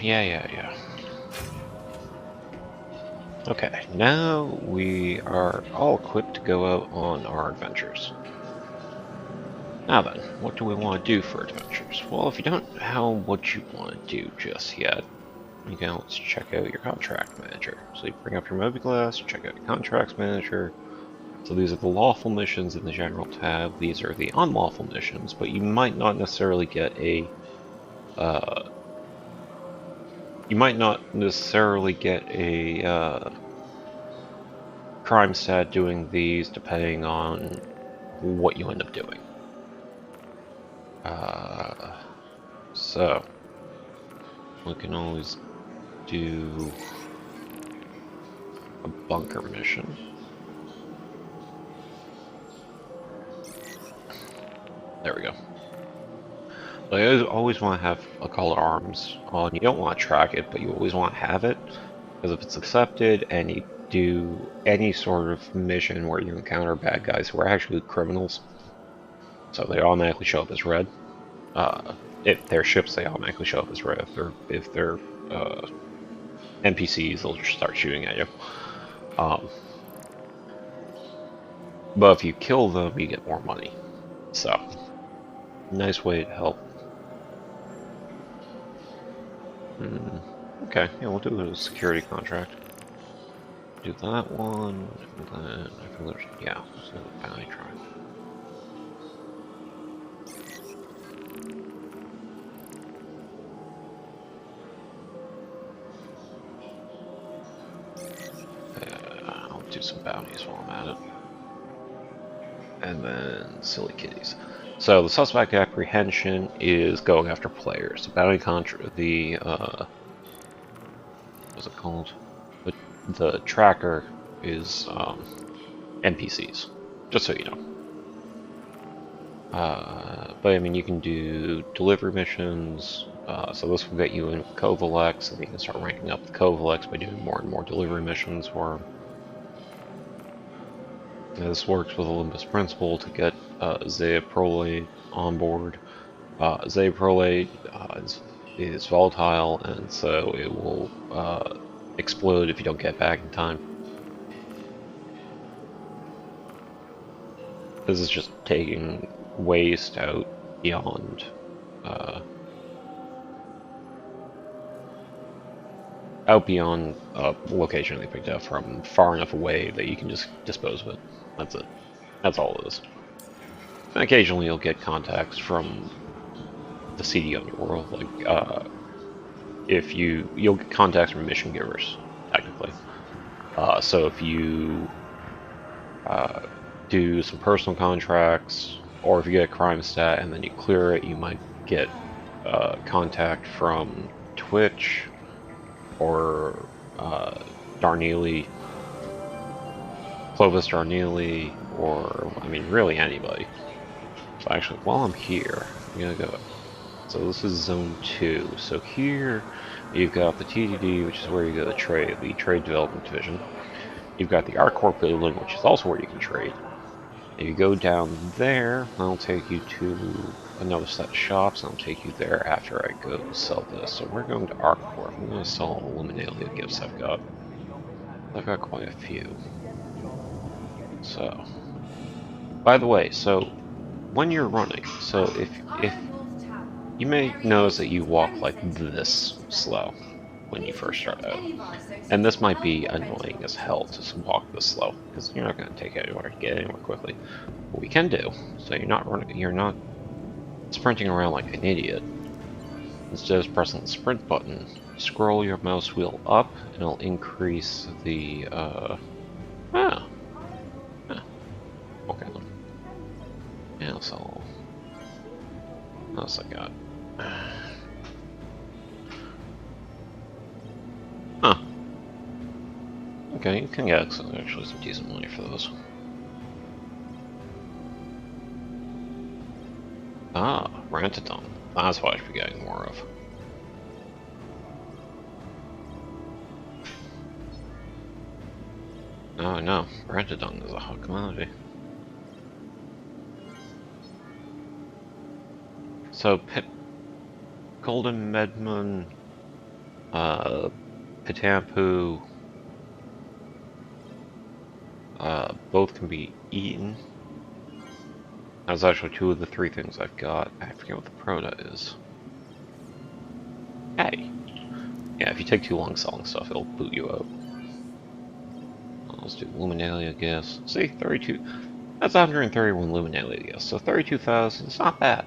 Yeah. Okay, now we are all equipped to go out on our adventures. Now then, what do we want to do for adventures? Well, if you don't know what you want to do just yet, you can let's check out your contract manager. So you bring up your Moby Glass, check out your contracts manager. So these are the lawful missions in the general tab. These are the unlawful missions, but you might not necessarily get a crime stat doing these depending on what you end up doing. So we can always do a bunker mission. There we go. So you always want to have a call to arms on. You don't want to track it, but you always want to have it, because if it's accepted and you do any sort of mission where you encounter bad guys who are actually criminals, so they automatically show up as red. If they're ships, they automatically show up as red. If they're NPCs, they'll just start shooting at you. But if you kill them, you get more money. So, nice way to help. Okay, yeah, we'll do a security contract. Do that one, and then I think there's, yeah, let's do the bounty tribe. I'll do some bounties while I'm at it. And then silly kitties. So the suspect apprehension is going after players. The bounty contract, what's it called? The tracker is NPCs, just so you know. But I mean, you can do delivery missions. So this will get you in Covalex, and you can start ranking up the Covalex by doing more and more delivery missions for them. This works with Olympus Principle to get Zea Prolate on board. Zea Prolate is volatile, and so it will explode if you don't get back in time. This is just taking waste out beyond a location they picked up from far enough away that you can just dispose of it. That's it. That's all it is. And occasionally you'll get contacts from the seedy underworld, like you'll get contacts from mission givers, technically. So if you do some personal contracts, or if you get a crime stat and then you clear it, you might get contact from Twitch or Darneely, Clovis Darneely, or I mean really anybody. So actually, while I'm here, I'm gonna go. So this is Zone 2. So here you've got the TDD, which is where you go to trade, the Trade Development Division. You've got the ArtCorp building, which is also where you can trade. If you go down there, that'll take you to another set of shops, and I'll take you there after I go sell this. So we're going to ArtCorp. I'm going to sell all the Luminalia gifts I've got. I've got quite a few. So, by the way, so when you're running, so if you may notice that you walk like this slow when you first start out, and this might be annoying as hell to walk this slow because you're not going to get anywhere quickly. What we can do, so you're not sprinting around like an idiot. Instead of pressing the sprint button, scroll your mouse wheel up, and it'll increase the okay then. Yeah, so what else I got? Huh. Okay, you can get actually some decent money for those. Ah, Rantadon. That's what I should be getting more of. Oh no, Rantadon is a hot commodity. So, Golden Medman Patampu, both can be eaten. That's actually two of the three things I've got. I forget what the Proto is. Hey! Yeah, if you take too long selling stuff, it'll boot you out. Let's do Luminalia, I guess. See, 32. That's 131 Luminalia, I guess. So 32,000, it's not bad.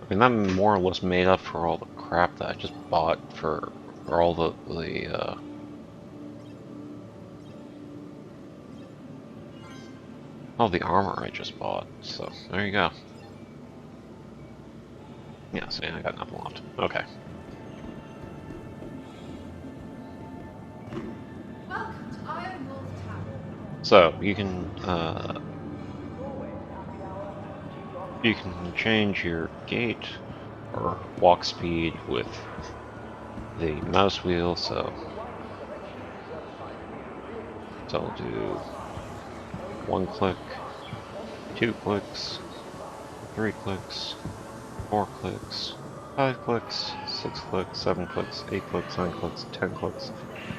I mean, that more or less made up for all the crap that I just bought for all all the armor I just bought. So there you go. Yeah, see, I got nothing left. Okay. So you can change your gait or walk speed with the mouse wheel. So I'll do 1 click, 2 clicks, 3 clicks, 4 clicks, 5 clicks, 6 clicks, 7 clicks, 8 clicks, 9 clicks, 10 clicks,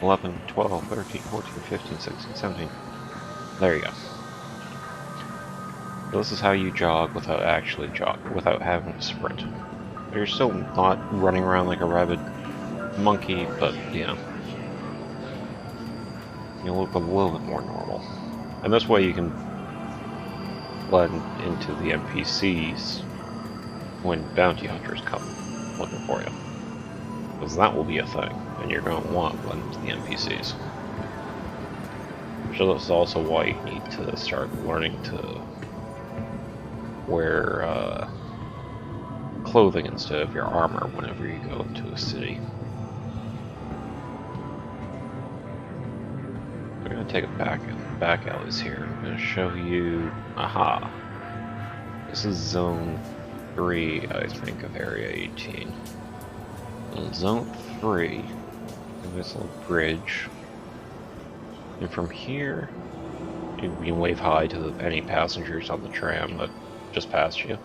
11, 12, 13, 14, 15, 16, 17. There you go. So this is how you jog without actually without having to sprint. You're still not running around like a rabid monkey, but you know, you look a little bit more normal. And this way you can blend into the NPCs when bounty hunters come looking for you. Because that will be a thing, and you're going to want to blend into the NPCs. Which is also why you need to start learning to wear clothing instead of your armor whenever you go into a city. We're going to take a back alleys here. I'm going to show you... Aha! This is Zone 3, I think, of Area 18. In Zone 3, this little bridge. And from here, you can wave hi to any passengers on the tram that just passed you.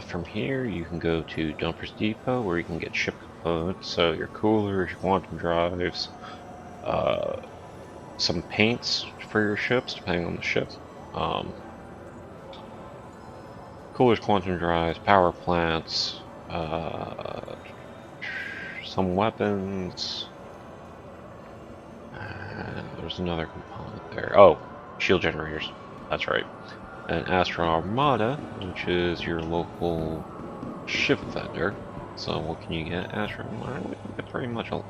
From here, you can go to Dumper's Depot, where you can get ship components, so your coolers, your quantum drives, some paints for your ships, depending on the ship. Coolers, quantum drives, power plants, some weapons, and there's another component there. Oh, shield generators. That's right. And Astro Armada, which is your local ship vendor. So what can you get? Astro Armada, you can get pretty much you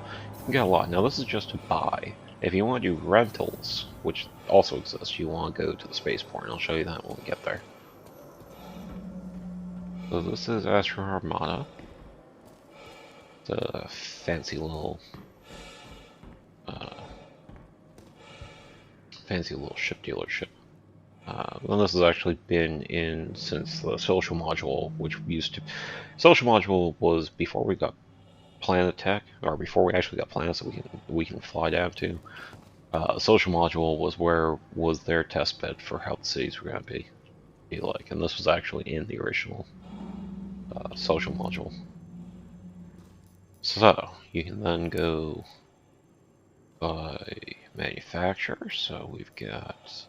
can get a lot. Now this is just to buy. If you want to do rentals, which also exists, you want to go to the Spaceport, and I'll show you that when we get there. So this is Astro Armada. It's a fancy little ship dealership. Well, this has actually been in since the social module, which social module was before we got planet tech, or before we actually got planets that we can fly down to. Social module was their test bed for how the cities were going to be like, and this was actually in the original social module. So you can then go by manufacturer. So we've got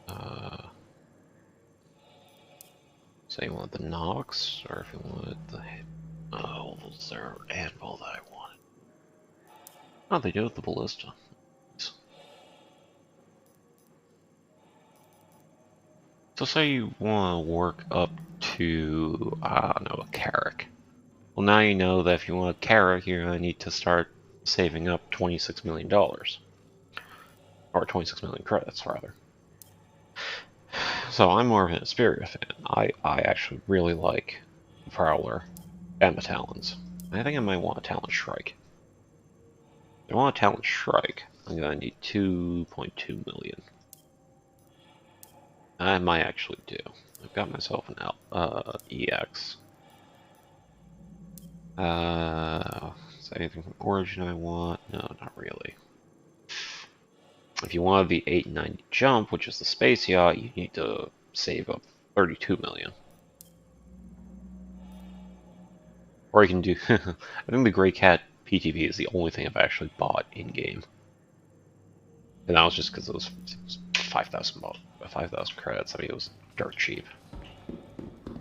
say you want the Nox, or if you wanted the was there an anvil that I wanted? Oh, they do with the ballista. So say you want to work up to, I don't know, a Carrack. Well, now you know that if you want a Carrack, you're going to need to start saving up $26 million. Or 26 million credits, rather. So I'm more of an Asperia fan. I actually really like the Prowler and the Talons. I think I might want a Talon Shrike. If I want a Talon Shrike, I'm going to need 2.2 million. I might actually do. I've got myself an EX. Is there anything from Origin I want? No, not really. If you want the 890 jump, which is the space yacht, you need to save up 32 million. Or you can do... I think the Grey Cat PTV is the only thing I've actually bought in-game. And that was just because it was 5,000 credits. I mean, it was dirt cheap.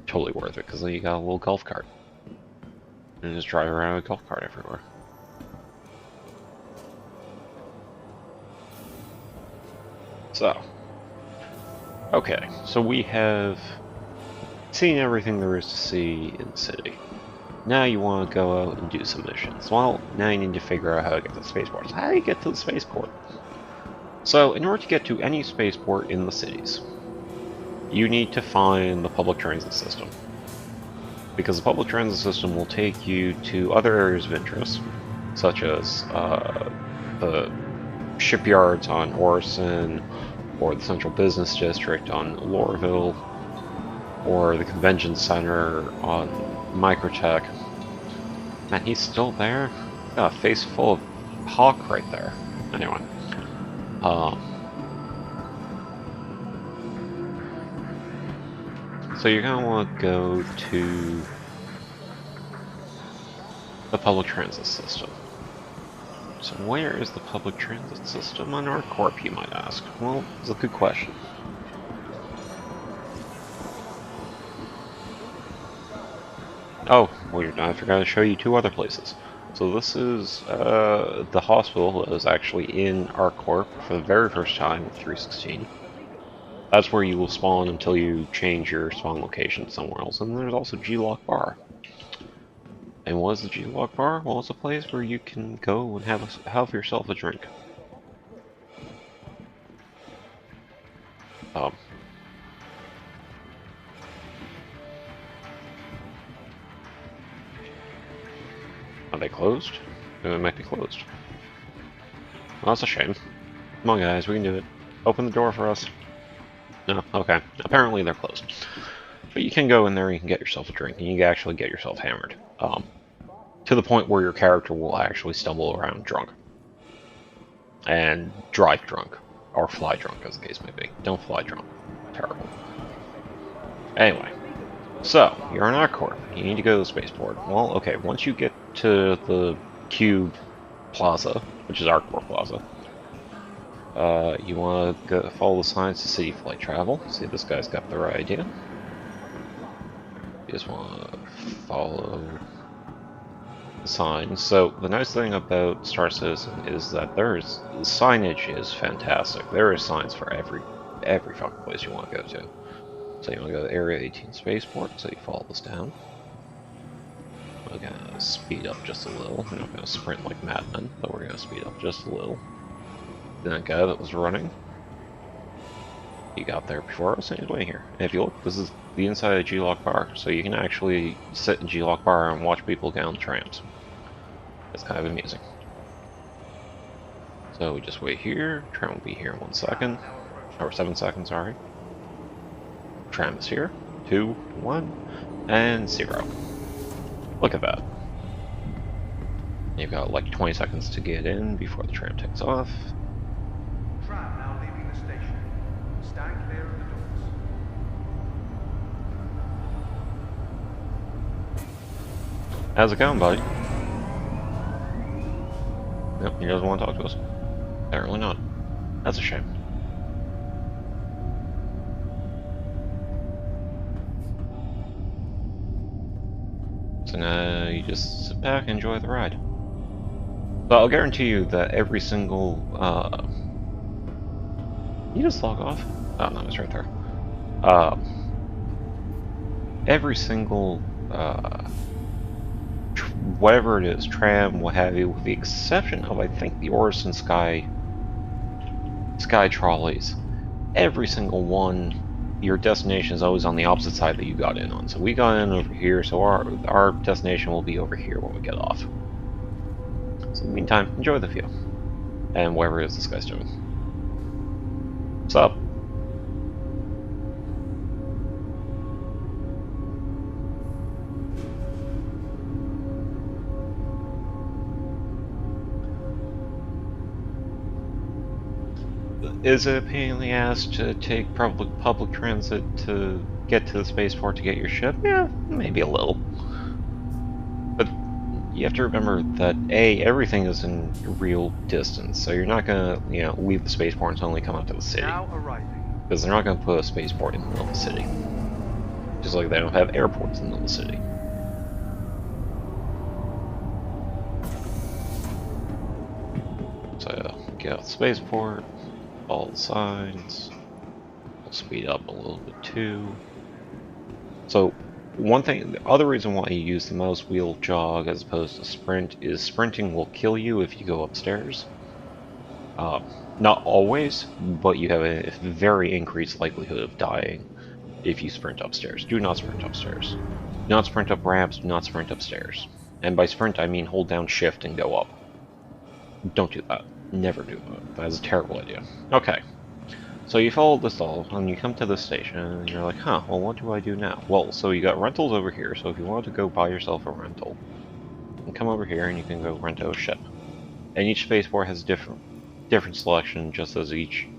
Totally worth it, because then you got a little golf cart. And just drive around with a golf cart everywhere. So, okay, so we have seen everything there is to see in the city. Now you want to go out and do some missions. Well, now you need to figure out how to get to the spaceport. So how do you get to the spaceport? So, in order to get to any spaceport in the cities, you need to find the public transit system. Because the public transit system will take you to other areas of interest, such as the shipyards on Orison, or the Central Business District on Lorville, or the Convention Center on Microtech. Man, he's still there? Got a face full of Hawk right there. Anyway. So you're going to want to go to the public transit system. So where is the public transit system on our corp, you might ask? Well, it's a good question. Oh, weird, I forgot to show you two other places. So this is the hospital that is actually in our corp for the very first time with 316. That's where you will spawn until you change your spawn location somewhere else. And there's also G-Lock Bar. And what is the G-Lock Bar? Well, it's a place where you can go and have yourself a drink. Are they closed? They might be closed. Well, that's a shame. Come on, guys, we can do it. Open the door for us. No? Okay. Apparently they're closed. But you can go in there and you can get yourself a drink, and you can actually get yourself hammered. To the point where your character will actually stumble around drunk. And drive drunk. Or fly drunk, as the case may be. Don't fly drunk. Terrible. Anyway. So, you're in our corp. You need to go to the spaceport. Well, okay, once you get to the Cube Plaza, which is our corp plaza, you want to follow the signs to City Flight Travel. See, this guy's got the right idea. You just want to follow the signs. So, the nice thing about Star Citizen is that the signage is fantastic. There are signs for every fucking place you want to go to. So you want to go to Area 18 Spaceport, so you follow this down. We're going to speed up just a little. We're not going to sprint like madmen, but we're going to speed up just a little. That guy that was running, he got there before us and he's waiting here. And if you look, this is the inside of G-Lock Bar, so you can actually sit in G-Lock Bar and watch people get on trams. It's kind of amusing. So we just wait here. Tram will be here in 1 second. Or 7 seconds, sorry. Tram is here. 2, 1, and 0. Look at that. You've got like 20 seconds to get in before the tram takes off. Tram now leaving the station. Stand clear of the doors. How's it going, buddy? Nope, he doesn't want to talk to us. Apparently not. That's a shame. So now you just sit back and enjoy the ride. But I'll guarantee you that every single, you just log off? Oh no, it's right there. Every single, whatever it is, tram, what have you, with the exception of, I think, the Orison Sky trolleys, every single one, your destination is always on the opposite side that you got in on. So we got in over here, so our destination will be over here when we get off. So in the meantime, enjoy the view. And whatever it is this guy's doing. What's up? Is it a pain in the ass to take public transit to get to the spaceport to get your ship? Yeah, maybe a little. But you have to remember that everything is in real distance, so you're not gonna, leave the spaceport and suddenly come out to the city. Now arriving. Because they're not gonna put a spaceport in the middle of the city. Just like they don't have airports in the middle of the city. So, get out the spaceport, follow the signs, we'll speed up a little bit too. So, one thing, the other reason why you use the mouse wheel jog as opposed to sprint is sprinting will kill you if you go upstairs. Not always, but you have a very increased likelihood of dying if you sprint upstairs. Do not sprint upstairs. Do not sprint up ramps, do not sprint upstairs. And by sprint, I mean hold down shift and go up. Don't do that. Never do that. That is a terrible idea. Okay. So you follow this all, and you come to this station, and you're like, huh, well what do I do now? Well, so you got rentals over here, so if you wanted to go buy yourself a rental, you can come over here and you can go rent a ship. And each spaceport has different selection, just as each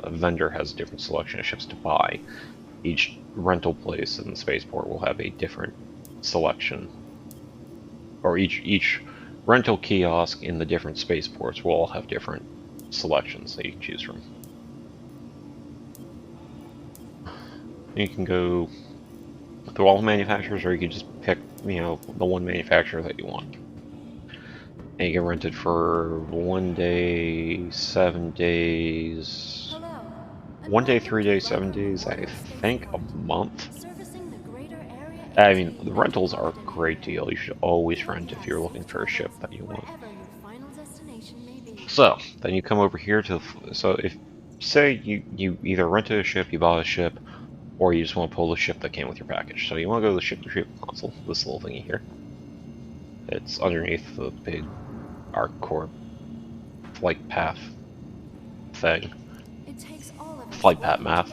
vendor has a different selection of ships to buy. Each rental place in the spaceport will have a different selection, or each rental kiosk in the different spaceports will all have different selections that you can choose from. You can go through all the manufacturers, or you can just pick, the one manufacturer that you want. And you get rented for 1 day, 7 days... 1 day, 3 days, 7 days, I think a month. I mean, the rentals are a great deal. You should always rent if you're looking for a ship that you want. So, then you come over here to the... So, if, say, you either rented a ship, you bought a ship, or you just want to pull the ship that came with your package. So you want to go to the ship retrieval console, this little thingy here. It's underneath the big ArcCorp flight path thing. Flight path map.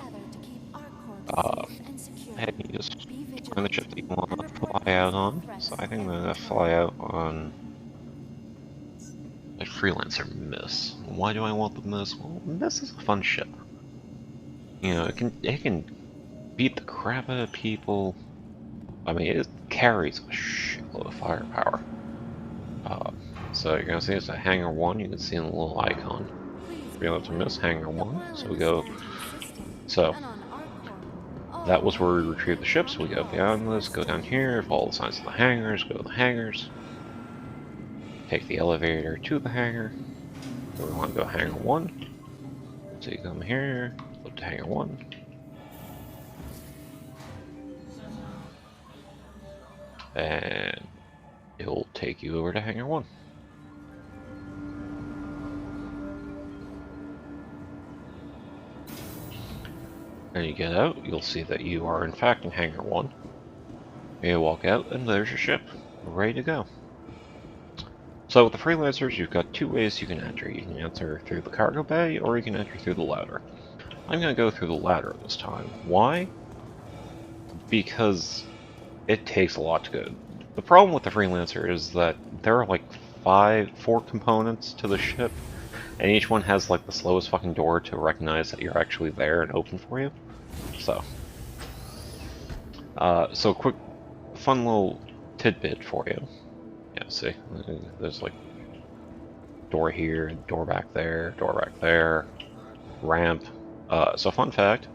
And you just find the ship that you want to fly out on. So I think I'm going to fly out on a Freelancer Miss. Why do I want the Miss? Well, Miss is a fun ship. It can beat the crap out of people. I mean, it carries a shitload of firepower. So you're gonna see it's a Hangar 1. You can see in the little icon. Freelancer Miss Hangar 1. So we go. So that was where we retrieved the ships. We go beyond this, go down here, follow the signs of the hangars, go to the hangars, take the elevator to the hangar. So we want to go Hangar 1. So you come here, flip to Hangar 1. And it'll take you over to Hangar 1. When you get out, you'll see that you are in fact in Hangar 1. You walk out, and there's your ship, ready to go. So with the Freelancers, you've got two ways you can enter. You can enter through the cargo bay, or you can enter through the ladder. I'm going to go through the ladder this time. Why? Because it takes a lot to go. The problem with the Freelancer is that there are like 4 components to the ship, and each one has like the slowest fucking door to recognize that you're actually there and open for you. So quick, fun little tidbit for you. Yeah, see, there's like door here, door back there, ramp. So fun fact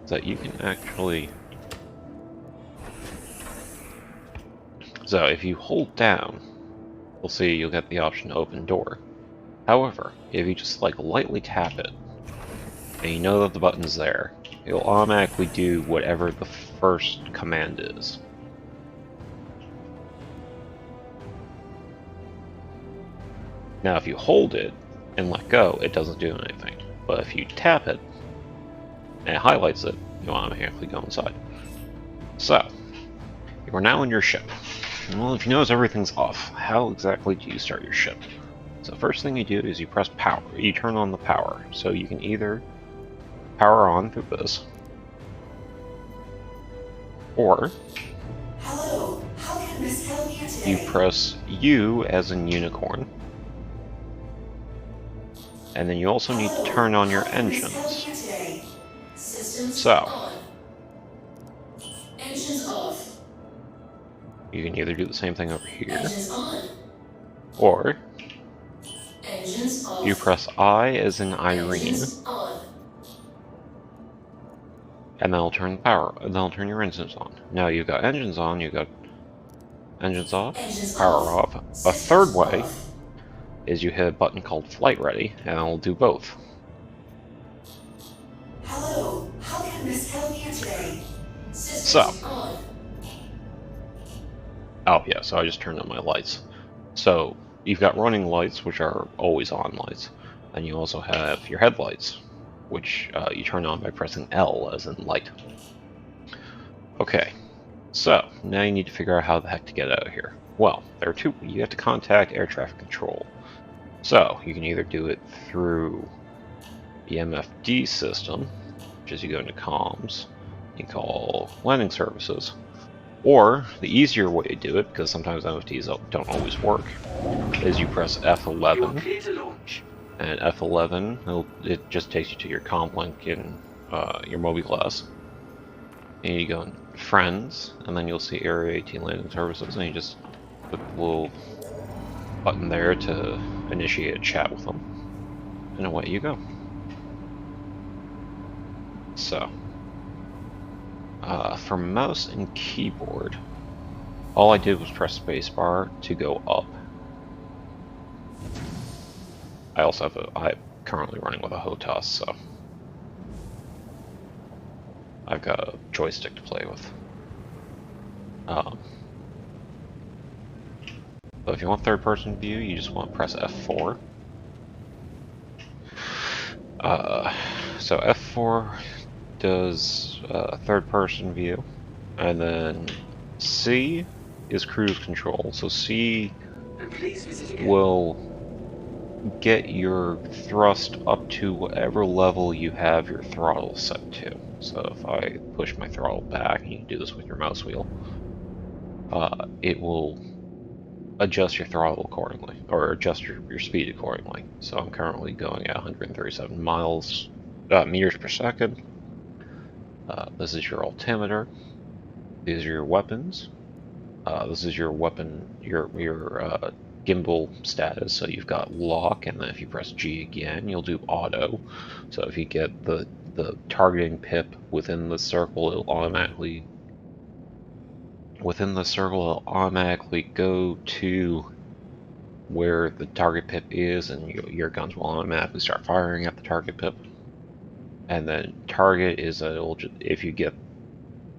is that you can actually. So if you hold down, you'll see you'll get the option to open door. However, if you just like lightly tap it, and you know that the button's there, it'll automatically do whatever the first command is. Now if you hold it and let go, it doesn't do anything. But if you tap it, and it highlights it, you automatically go inside. So, you are now in your ship. Well, if you notice everything's off, how exactly do you start your ship? So first thing you do is you press power. You turn on the power. So you can either power on through this, or hello, how can Miss help you today? you press U as in unicorn. And then you also need to turn on your engines. Systems So, on. Engines off. You can either do the same thing over here, Engines on. or Engines you off. press I as in Irene, Engines on. and that'll turn the power, and that'll turn your engines on. Now you've got engines on, you've got engines off, Engines power off. off. A third Systems way off. is you hit a button called Flight Ready, and it'll do both. Hello. How can Miss Kelly hear today? So, Systems on. oh yeah, so I just turned on my lights. So, you've got running lights, which are always on lights, and you also have your headlights, which you turn on by pressing L as in light. Okay, so now you need to figure out how the heck to get out of here. Well, there are two. You have to contact air traffic control. So you can either do it through the MFD system, which is you go into comms, you call landing services, or the easier way to do it, because sometimes MFDs don't always work, is you press F11, and F11 it just takes you to your comlink in your mobiGlas. And you go in Friends, and then you'll see Area 18 Landing Services, and you just click the little button there to initiate a chat with them, and away you go. So, for mouse and keyboard, all I did was press spacebar to go up. I also have I'm currently running with a HOTAS, so I've got a joystick to play with. But if you want third-person view, you just want to press F4. So F4 does third-person view, and then C is cruise control. So C will get your thrust up to whatever level you have your throttle set to. So if I push my throttle back, and you can do this with your mouse wheel, it will adjust your throttle accordingly, or adjust your speed accordingly. So I'm currently going at 137 meters per second. This is your altimeter. These are your weapons. This is your weapon, your gimbal status. So you've got lock, and then if you press G again, you'll do auto. So if you get the targeting pip within the circle, it'll automatically go to where the target pip is, and your guns will automatically start firing at the target pip. And then target is if you get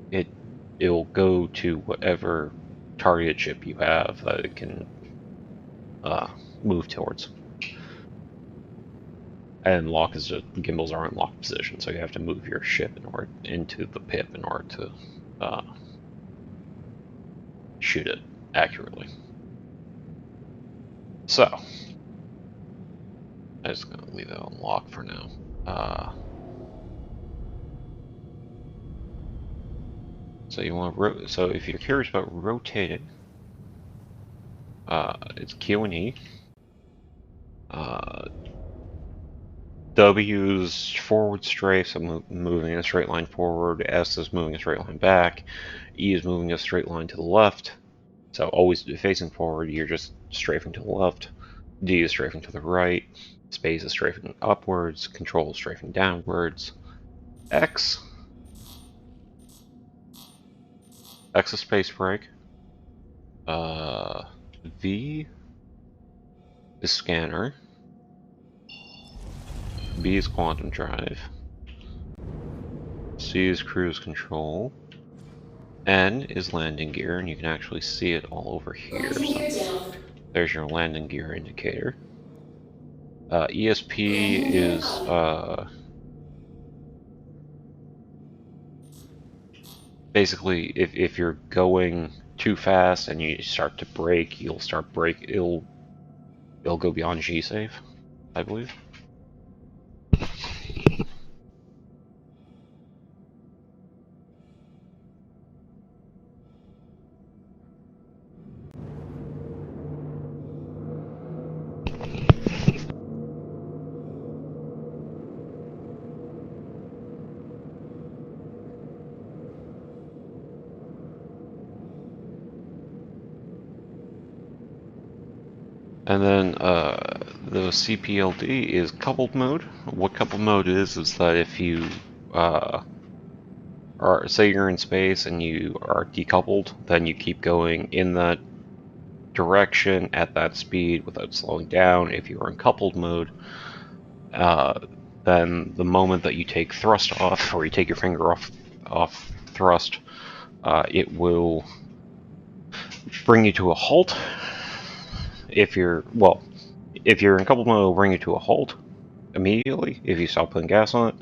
it, it will go to whatever targeted ship you have that it can move towards. And lock is just gimbals are in lock position, so you have to move your ship into the pip in order to shoot it accurately. So I'm just gonna leave it on lock for now. So you want to so if you're curious about rotating, it's Q and E. W is forward strafe, so moving a straight line forward. S is moving a straight line back. E is moving a straight line to the left. So always facing forward, you're just strafing to the left. D is strafing to the right. Space is strafing upwards. Control is strafing downwards. X is space brake. V is scanner. B is quantum drive. C is cruise control. N is landing gear, and you can actually see it all over here. So there's your landing gear indicator. ESP is basically if you're going too fast and you start to brake, it'll go beyond G safe, I believe. And then the CPLD is coupled mode. What coupled mode is that if you or say you're in space and you are decoupled, then you keep going in that direction at that speed without slowing down. If you're in coupled mode, then the moment that you take thrust off, or you take your finger off thrust, it will bring you to a halt. If you're in coupled mode, it'll bring you to a halt immediately if you stop putting gas on it.